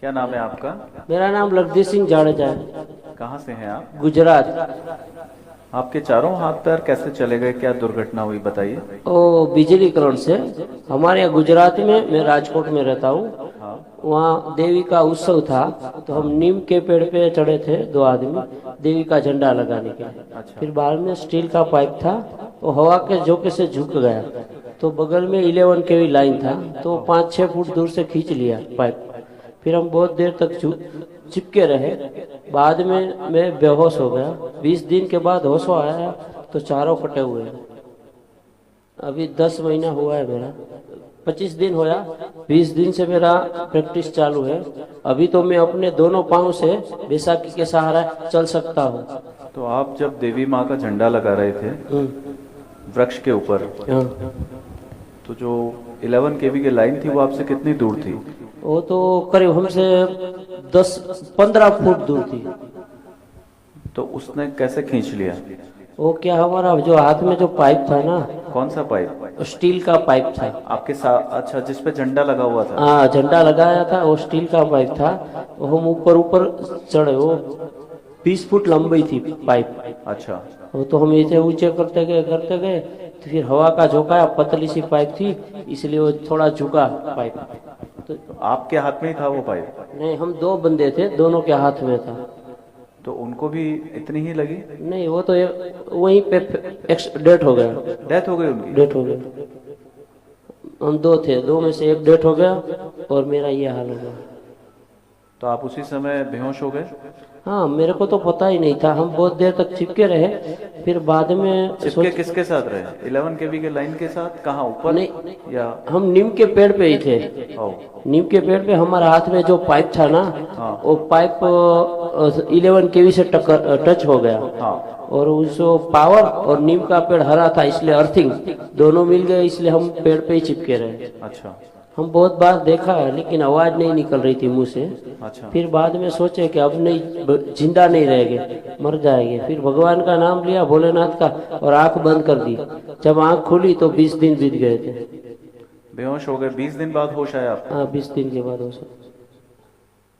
क्या नाम है आपका? मेरा नाम लखदीप सिंह जाडेजा है। कहाँ से हैं आप? गुजरात। आपके चारों हाथ पैर कैसे चले गए? क्या दुर्घटना हुई बताइए। ओ बिजली करंट से। हमारे यहाँ गुजरात में, मैं राजकोट में रहता हूँ। हाँ। वहाँ देवी का उत्सव था, तो हम नीम के पेड़ पे चढ़े थे, दो आदमी, देवी का झंडा लगाने के लिए। अच्छा। फिर बाद में स्टील का पाइप था, वो हवा के झोंके से झुक गया। तो बगल में 11 केवी लाइन था, तो 5-6 फुट दूर से खींच लिया पाइप। फिर हम बहुत देर तक चिपके रहे। बाद में मैं बेहोश हो गया। 20 दिन के बाद होश आया तो चारों कटे हुए हैं। अभी 10 महीना हुआ है मेरा, 25 दिन होया। 20 दिन से मेरा प्रैक्टिस चालू है। अभी तो मैं अपने दोनों पाँव से बैसाखी के सहारा चल सकता हूँ। तो आप जब देवी माँ का झंडा लगा रहे थे वृक्ष के ऊपर, हाँ। तो जो 11 केवी की लाइन थी वो आपसे कितनी दूर थी? वो तो करीब हमसे 10-15 फुट दूर थी। तो उसने कैसे खींच लिया? वो क्या, हमारा जो हाथ में जो पाइप था ना, कौन सा पाइप? स्टील का पाइप था। आपके साथ? अच्छा, जिस पे झंडा लगा हुआ था। हाँ, झंडा लगाया था, वो स्टील का पाइप था। वो हम ऊपर ऊपर चढ़े, वो 20 फुट लंबी थी पाइप। अच्छा। वो तो हम ऐसे ऊंचे करते गए, तो फिर हवा का झोंका, पतली सी पाइप थी, इसलिए वो थोड़ा झुका पाइप। तो आपके हाथ में ही था वो पाइप? नहीं, हम दो बंदे थे, दोनों के हाथ में था। तो उनको भी इतनी ही लगी? नहीं, वो तो वहीं पे डेथ हो गया। डेथ हो गई उनकी? डेथ हो गया। हम दो थे, दो में से एक डेथ हो गया और मेरा ये हाल हो गया। तो आप उसी समय बेहोश हो गए? हाँ, मेरे को तो पता ही नहीं था। हम बहुत देर तक चिपके रहे। फिर बाद में चिपके किसके साथ रहे? 11 केवी के लाइन के साथ? कहाँ, ऊपर? नहीं, या हम नीम के पेड़ पे ही थे। ओ, नीम के पेड़ पे हमारे हाथ में जो पाइप था ना, हाँ। वो पाइप 11 केवी से टच हो गया। हाँ। और उसको पावर और नीम का पेड़ हरा था, इसलिए अर्थिंग दोनों मिल गए, इसलिए हम पेड़ पे ही चिपके रहे। अच्छा। हम बहुत बार देखा है, लेकिन आवाज नहीं निकल रही थी मुंह से। अच्छा। फिर बाद में सोचे कि अब नहीं, जिंदा नहीं रहेंगे, मर जाएंगे। फिर भगवान का नाम लिया, भोलेनाथ का, और आंख बंद कर दी। जब आंख खुली तो 20 दिन बीत गए थे। बेहोश हो गए, 20 दिन बाद होश आया आपको? हाँ, 20 दिन के बाद हो सकता।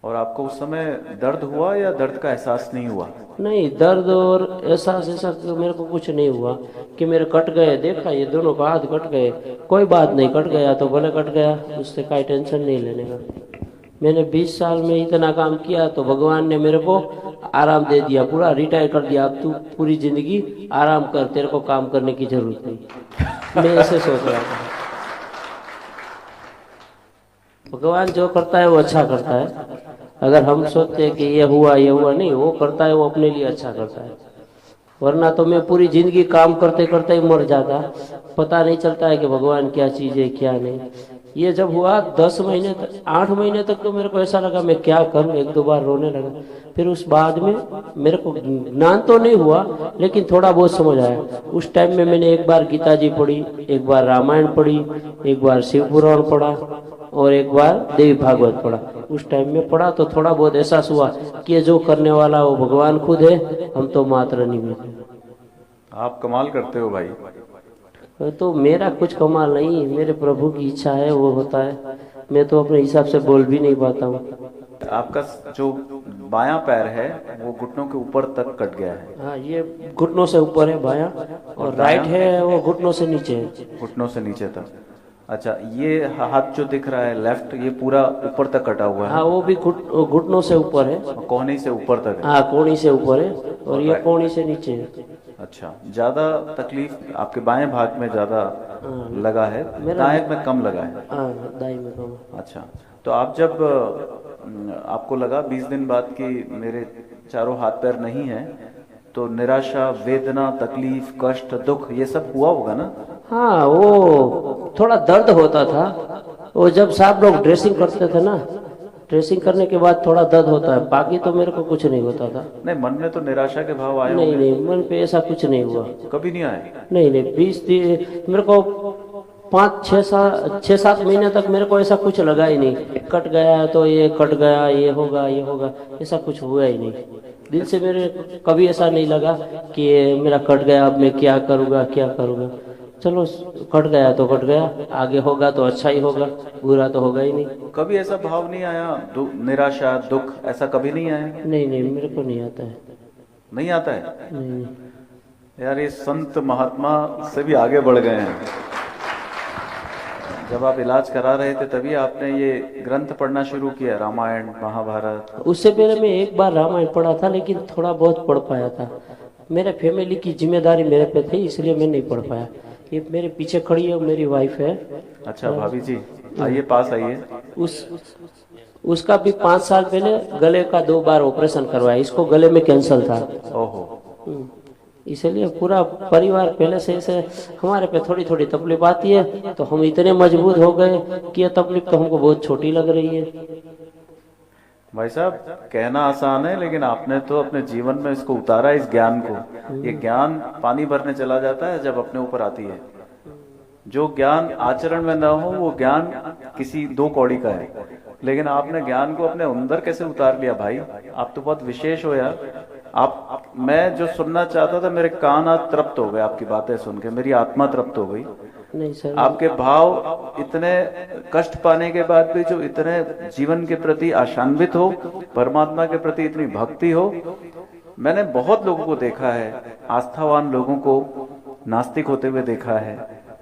और आपको उस समय दर्द हुआ या दर्द का एहसास नहीं हुआ? नहीं, दर्द और एहसास ऐसा तो मेरे को कुछ नहीं हुआ कि मेरे कट गए। देखा, ये दोनों का हाथ कट गए, कोई बात नहीं, कट गया तो भले कट गया, उससे कोई टेंशन नहीं लेने का। मैंने 20 साल में इतना काम किया, तो भगवान ने मेरे को आराम दे दिया, पूरा रिटायर कर दिया। अब तू पूरी जिंदगी आराम कर, तेरे को काम करने की जरूरत नहीं। मैं ऐसे सोच रहा था। भगवान जो करता है वो अच्छा करता है। अगर हम सोचते हैं कि ये हुआ नहीं, वो करता है, वो अपने लिए अच्छा करता है। वरना तो मैं पूरी जिंदगी काम करते करते ही मर जाता। पता नहीं चलता है कि भगवान क्या चीज है क्या नहीं। ये जब हुआ 10 महीने तक, 8 महीने तक तो मेरे को ऐसा लगा मैं क्या करूं, 1-2 बार रोने लगा। फिर उस बाद में मेरे को ज्ञान तो नहीं हुआ, लेकिन थोड़ा बहुत समझ आया। उस टाइम में मैंने एक बार गीता जी पढ़ी, एक बार रामायण पढ़ी, एक बार शिव पुराण पढ़ा, और एक बार देवी भागवत पढ़ा। उस टाइम में पढ़ा तो थोड़ा बहुत एहसास हुआ कि ये जो करने वाला वो भगवान खुद है, हम तो मात्र निमित्त हैं। आप कमाल करते हो भाई। तो मेरा कुछ कमाल नहीं, मेरे प्रभु की इच्छा है, वो होता है। मैं तो अपने हिसाब से बोल भी नहीं पाता हूँ। आपका जो बायां पैर है वो घुटनों के ऊपर तक कट गया है? हाँ, ये घुटनों से ऊपर है बायां, और राइट है वो घुटनों से नीचे है। घुटनों से नीचे तक? अच्छा, ये हाथ जो दिख रहा है लेफ्ट, ये पूरा ऊपर तक कटा हुआ है? हाँ, वो भी घुटनों से ऊपर है। कोहनी से ऊपर तक है? हाँ, कोहनी से ऊपर है, और ये कोहनी से नीचे है। अच्छा, ज्यादा तकलीफ आपके बाएं भाग में ज्यादा लगा है, दाएं में कम लगा है? हाँ, दाएं में कम है। अच्छा, तो आप जब आपको लगा 20 दिन बाद कि मेरे चारों हाथ पैर नहीं है, तो निराशा, वेदना, तकलीफ, कष्ट, दुख, ये सब हुआ होगा ना? हाँ, वो थोड़ा दर्द होता था। वो जब साहब लोग ड्रेसिंग करते थे ना, ड्रेसिंग करने के बाद थोड़ा दर्द होता है, बाकी तो मेरे को कुछ नहीं होता था। नहीं, मन में तो निराशा के भाव आए नहीं होंगे? नहीं, मन पे ऐसा कुछ नहीं हुआ। कभी नहीं आए? नहीं नहीं, 20 दिन मेरे को 5-6-7 महीने तक मेरे को ऐसा कुछ लगा ही नहीं। कट गया तो ये कट गया, ये होगा, ऐसा कुछ हुआ ही नहीं। दिल से मेरे कभी ऐसा नहीं लगा कि ये मेरा कट गया, अब मैं क्या करूँगा। चलो कट गया तो कट गया, आगे होगा तो अच्छा ही होगा, बुरा तो होगा ही नहीं। कभी ऐसा भाव नहीं आया, निराशा दुख ऐसा कभी नहीं आया? नहीं नहीं, मेरे को नहीं आता है। नहीं आता है? नहीं। यार ये संत महात्मा से भी आगे बढ़ गए हैं। जब आप इलाज करा रहे थे तभी आपने ये ग्रंथ पढ़ना शुरू किया, रामायण महाभारत? उससे पहले मैं एक बार रामायण पढ़ा था, लेकिन थोड़ा बहुत पढ़ पाया था। मेरे फैमिली की जिम्मेदारी मेरे पे थी, इसलिए मैं नहीं पढ़ पाया। ये मेरे पीछे खड़ी है, मेरी वाइफ है। अच्छा भाभी जी, आइए पास आइए। उसका भी 5 साल पहले गले का 2 बार ऑपरेशन करवाया, इसको गले में कैंसर था। ओहो। इसलिए पूरा परिवार पहले से ऐसे हमारे पे थोड़ी थोड़ी तकलीफ आती है, तो हम इतने मजबूत हो गए कि यह तकलीफ तो हमको बहुत छोटी लग रही है। भाई साहब, कहना आसान है लेकिन आपने तो अपने जीवन में इसको उतारा, इस ज्ञान को। ये ज्ञान पानी भरने चला जाता है जब अपने ऊपर आती है। जो ज्ञान आचरण में न हो वो ज्ञान किसी 2 कौड़ी का है, लेकिन आपने ज्ञान को अपने अंदर कैसे उतार लिया भाई। आप तो बहुत विशेष हो यार। मैं जो सुनना चाहता था, मेरे कान आज तृप्त हो गए आपकी बातें सुन के, मेरी आत्मा तृप्त हो गई। नहीं सर, आपके भाव इतने कष्ट पाने के बाद भी जो इतने जीवन के प्रति आशान्वित हो, परमात्मा के प्रति इतनी भक्ति हो। मैंने बहुत लोगों को देखा है, आस्थावान लोगों को नास्तिक होते हुए देखा है।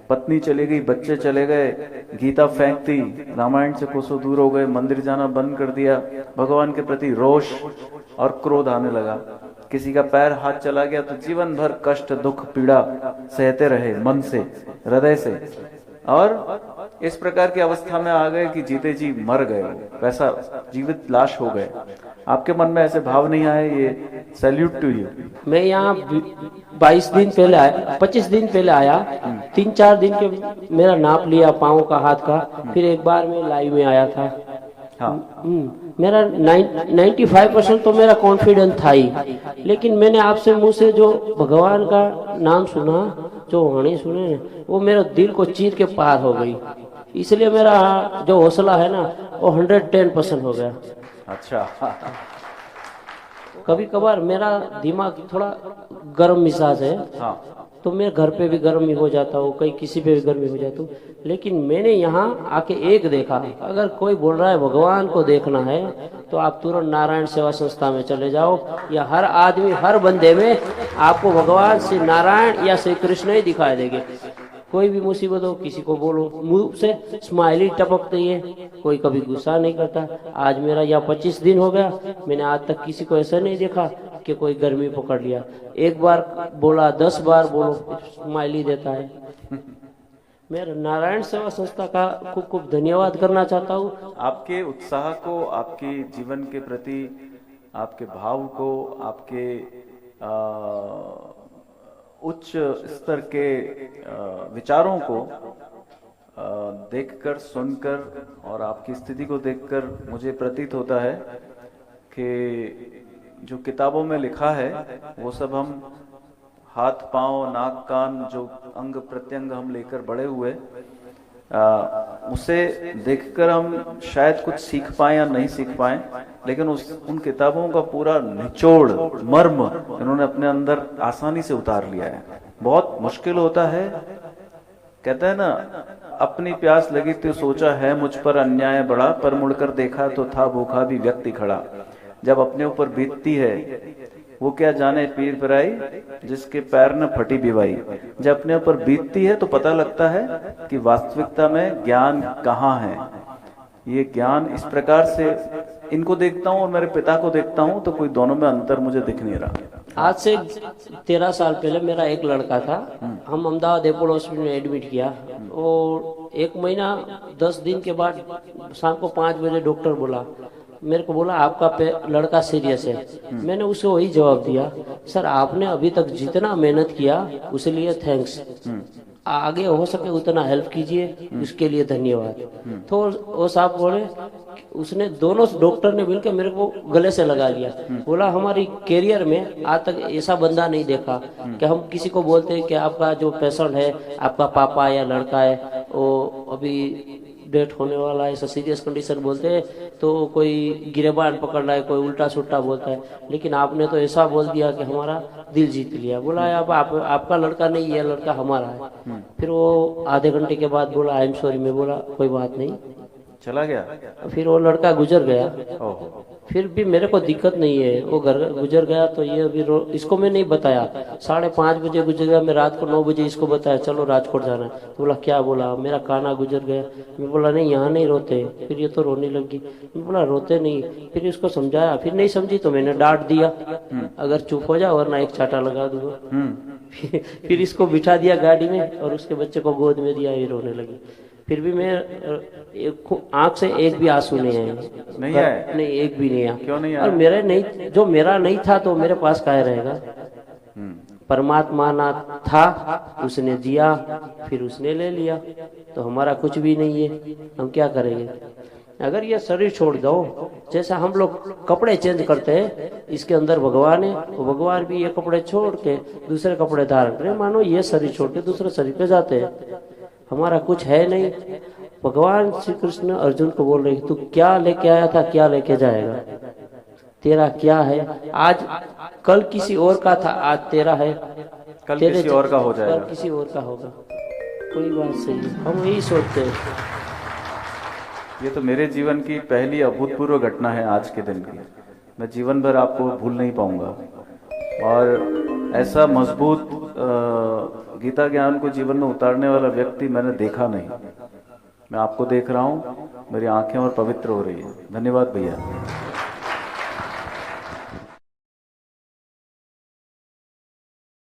पत्नी चली गई, बच्चे चले गए, गीता फेंक दी, रामायण से कोसों दूर हो गए, मंदिर जाना बंद कर दिया, भगवान के प्रति रोष और क्रोध आने लगा। किसी का पैर हाथ चला गया तो जीवन भर कष्ट दुख पीड़ा सहते रहे, मन से हृदय से, और इस प्रकार की अवस्था में आ गए कि जीते जी मर गए, वैसा जीवित लाश हो गए। आपके मन में ऐसे भाव नहीं आए? ये सैल्यूट टू यू। मैं यहाँ 22 दिन पहले आया, 25 दिन पहले आया। 3-4 दिन के मेरा नाप लिया पाँव का, हाथ का, फिर एक बार मैं लाइव में आया था। हाँ। मेरा 95% तो मेरा कॉन्फिडेंस था ही, लेकिन मैंने आपसे मुंह से जो भगवान का नाम सुना, जो वाणी सुने, वो मेरा दिल को चीर के पार हो गई। इसलिए मेरा जो हौसला है ना, वो 110% हो गया। अच्छा। कभी कभार मेरा दिमाग थोड़ा गर्म मिजाज है, हाँ। तो मैं घर पे भी गर्म ही हो जाता हूँ, कहीं किसी पे भी गर्म ही हो जाता हूँ। लेकिन मैंने यहाँ आके एक देखा, अगर कोई बोल रहा है भगवान को देखना है तो आप तुरंत नारायण सेवा संस्था में चले जाओ, या हर आदमी हर बंदे में आपको भगवान श्री नारायण या श्री कृष्ण ही दिखाई देंगे। कोई भी मुसीबत हो, किसी को बोलो, मुंह से स्माइली टपकती है, कोई कभी गुस्सा नहीं करता। आज मेरा यहाँ 25 दिन हो गया, मैंने आज तक किसी को ऐसा नहीं देखा कि कोई गर्मी पकड़ लिया। एक बार बोला, 10 बार बोलो, स्माइली देता है। मैं नारायण सेवा संस्था का खूब खूब धन्यवाद करना चाहता हूँ। आपके उत्साह को, आपके जीवन के प्रति आपके भाव को, आपके उच्च स्तर के विचारों को देखकर, सुनकर और आपकी स्थिति को देखकर मुझे प्रतीत होता है कि जो किताबों में लिखा है वो सब हम हाथ पांव नाक कान जो अंग प्रत्यंग हम लेकर बड़े हुए, उसे देखकर हम शायद कुछ सीख पाए या नहीं सीख पाए, लेकिन उन किताबों का पूरा निचोड़ मर्म इन्होंने अपने अंदर आसानी से उतार लिया है। बहुत मुश्किल होता है, कहते हैं ना, अपनी प्यास लगी तो सोचा है मुझ पर अन्याय बड़ा, पर मुड़कर देखा तो था भूखा भी व्यक्ति खड़ा। जब अपने ऊपर बीतती है वो क्या जाने पीर पिराई, जिसके पैर न फटी बिवाई। जब अपने ऊपर बीतती है तो पता लगता है कि वास्तविकता में ज्ञान कहाँ है। ये ज्ञान इस प्रकार से इनको देखता हूँ और मेरे पिता को देखता हूँ तो कोई दोनों में अंतर मुझे दिख नहीं रहा। आज से 13 साल पहले मेरा एक लड़का था, हम अहमदाबाद एपोलो हॉस्पिटल में एडमिट किया, और 1 महीना 10 दिन के बाद शाम को 5 बजे डॉक्टर बोला, मेरे को बोला आपका लड़का सीरियस है। मैंने उसे वही जवाब दिया, सर आपने अभी तक जितना मेहनत किया उसके लिए थैंक्स, आगे हो सके उतना हेल्प कीजिए, उसके लिए धन्यवाद। तो वो साहब बोले, उसने दोनों डॉक्टर ने मिलकर मेरे को गले से लगा लिया, बोला हमारी कैरियर में आज तक ऐसा बंदा नहीं देखा कि हम किसी को बोलते हैं कि आपका जो पेशेंट है आपका पापा या लड़का है वो अभी डेथ होने वाला है, ऐसा सीरियस कंडीशन बोलते हैं, तो कोई गिरेबान पकड़ रहा है, कोई उल्टा सुल्टा बोलता है, लेकिन आपने तो ऐसा बोल दिया कि हमारा दिल जीत लिया। बोला अब आपका लड़का नहीं, ये लड़का हमारा है। फिर वो आधे घंटे के बाद बोला आई एम सॉरी। मैं बोला कोई बात नहीं, चला गया। फिर वो लड़का गुजर गया। ओहो। फिर भी मेरे को दिक्कत नहीं है, वो घर गुजर गया तो ये अभी इसको मैं नहीं बताया। 5:30 बजे गुजर गया, मैं रात को 9 बजे इसको बताया चलो राजकोट जाना है। तो बोला क्या? बोला मेरा काना गुजर गया। मैं बोला नहीं यहाँ नहीं रोते। फिर ये तो रोने लगी। मैं बोला रोते नहीं। फिर इसको समझाया, फिर नहीं समझी तो मैंने डांट दिया, अगर चुप हो जा वरना एक चाटा लगा दूंगा। फिर इसको बिठा दिया गाड़ी में और उसके बच्चे को गोद में दिया, ये रोने लगी। फिर भी मैं आंख से एक भी आंसू नहीं आए। नहीं आए? नहीं, एक भी नहीं आया। क्यों नहीं आया? और मेरे नहीं, जो मेरा नहीं था तो मेरे पास काहे रहेगा। परमात्मा ना था, उसने दिया, फिर उसने ले लिया, तो हमारा कुछ भी नहीं है। हम क्या करेंगे? अगर ये शरीर छोड़ दो, जैसा हम लोग कपड़े चेंज करते हैं, इसके अंदर भगवान है, वो भगवान भी ये कपड़े छोड़ के दूसरे कपड़े धारण करें। मानो ये शरीर छोड़ के दूसरे शरीर पे जाते हैं। हमारा कुछ है नहीं। भगवान श्री कृष्ण अर्जुन को बोल रहे तू क्या लेके आया था, क्या लेके जाएगा, तेरा क्या है? आज कल किसी और का था, आज तेरा है, कल किसी और का हो जाएगा, कल किसी और का होगा। कोई बात सही है, हम यही सोचते हैं। ये तो मेरे जीवन की पहली अभूतपूर्व घटना है आज के दिन की। मैं जीवन भर आपको भूल नहीं पाऊंगा। और ऐसा मजबूत गीता ज्ञान को जीवन में उतारने वाला व्यक्ति मैंने देखा नहीं। मैं आपको देख रहा हूँ, मेरी आंखें और पवित्र हो रही है। धन्यवाद भैया।